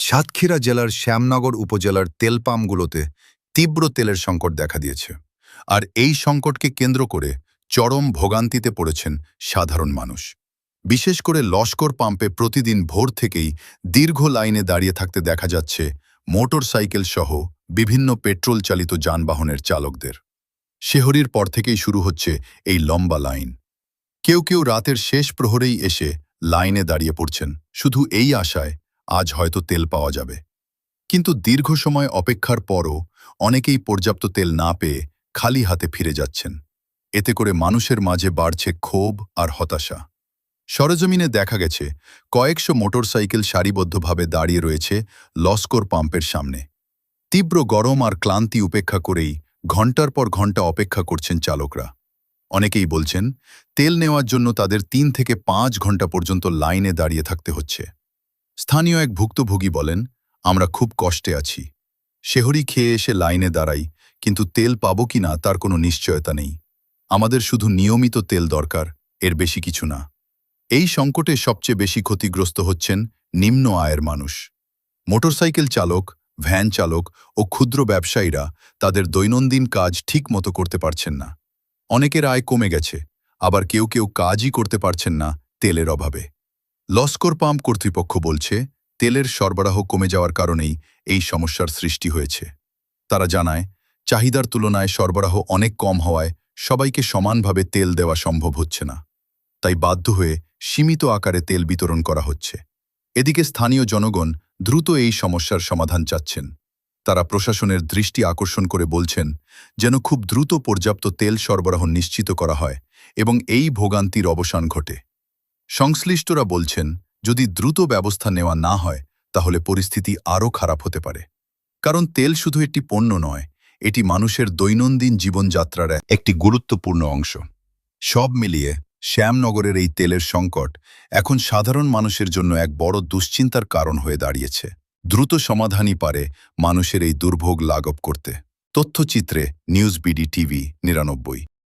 সাতক্ষীরা জেলার শ্যামনগর উপজেলার তেল পাম্পগুলোতে তীব্র তেলের সংকট দেখা দিয়েছে। আর এই সংকটকে কেন্দ্র করে চরম ভোগান্তিতে পড়েছেন সাধারণ মানুষ। বিশেষ করে লস্কর পাম্পে প্রতিদিন ভোর থেকেই দীর্ঘ লাইনে দাঁড়িয়ে থাকতে দেখা যাচ্ছে মোটর সাইকেল সহ বিভিন্ন পেট্রোল চালিত যানবাহনের চালকদের। শেহরির পর থেকেই শুরু হচ্ছে এই লম্বা লাইন। কেউ কেউ রাতের শেষ প্রহরেই এসে লাইনে দাঁড়িয়ে পড়ছেন শুধু এই আশায় আজ হয়তো তেল পাওয়া যাবে। কিন্তু দীর্ঘ সময় অপেক্ষার পরও অনেকেই পর্যাপ্ত তেল না পেয়ে খালি হাতে ফিরে যাচ্ছেন। এতে করে মানুষের মাঝে বাড়ছে ক্ষোভ আর হতাশা। সরেজমিনে দেখা গেছে কয়েকশো মোটরসাইকেল সারিবদ্ধভাবে দাঁড়িয়ে রয়েছে লস্কর পাম্পের সামনে। তীব্র গরম আর ক্লান্তি উপেক্ষা করেই ঘন্টার পর ঘন্টা অপেক্ষা করছেন চালকরা। অনেকেই বলছেন তেল নেওয়ার জন্য তাদের ৩ থেকে ৫ ঘন্টা পর্যন্ত লাইনে দাঁড়িয়ে থাকতে হচ্ছে। স্থানীয় এক ভুক্তভোগী বলেন, আমরা খুব কষ্টে আছি। শেহরি খেয়ে এসে লাইনে দাঁড়াই, কিন্তু তেল পাবো কিনা তার কোনো নিশ্চয়তা নেই। আমাদের শুধু নিয়মিত তেল দরকার, এর বেশি কিছু না। এই সংকটে সবচেয়ে বেশি ক্ষতিগ্রস্ত হচ্ছেন নিম্ন আয়ের মানুষ। মোটরসাইকেল চালক, ভ্যান চালক ও ক্ষুদ্র ব্যবসায়ীরা তাদের দৈনন্দিন কাজ ঠিক মতো করতে পারছেন না। অনেকের আয় কমে গেছে, আবার কেউ কেউ কাজই করতে পারছেন না তেলের অভাবে। লস্কর পাম্প কর্তৃপক্ষ বলছে তেলের সরবরাহ কমে যাওয়ার কারণেই এই সমস্যার সৃষ্টি হয়েছে। তারা জানায় চাহিদার তুলনায় সরবরাহ অনেক কম হওয়ায় সবাইকে সমানভাবে তেল দেওয়া সম্ভব হচ্ছে না। তাই বাধ্য হয়ে সীমিত আকারে তেল বিতরণ করা হচ্ছে। এদিকে স্থানীয় জনগণ দ্রুত এই সমস্যার সমাধান চাচ্ছেন। তারা প্রশাসনের দৃষ্টি আকর্ষণ করে বলছেন যেন খুব দ্রুত পর্যাপ্ত তেল সরবরাহ নিশ্চিত করা হয় এবং এই ভোগান্তির অবসান ঘটে। সংশ্লিষ্টরা বলছেন যদি দ্রুত ব্যবস্থা নেওয়া না হয় তাহলে পরিস্থিতি আরও খারাপ হতে পারে। কারণ তেল শুধু একটি পণ্য নয়, এটি মানুষের দৈনন্দিন জীবনযাত্রার একটি গুরুত্বপূর্ণ অংশ। সব মিলিয়ে শ্যামনগরের এই তেলের সংকট এখন সাধারণ মানুষের জন্য এক বড় দুশ্চিন্তার কারণ হয়ে দাঁড়িয়েছে। দ্রুত সমাধানই পারে মানুষের এই দুর্ভোগ লাঘব করতে। তথ্যচিত্রে নিউজ বিডি টিভি ৯৯।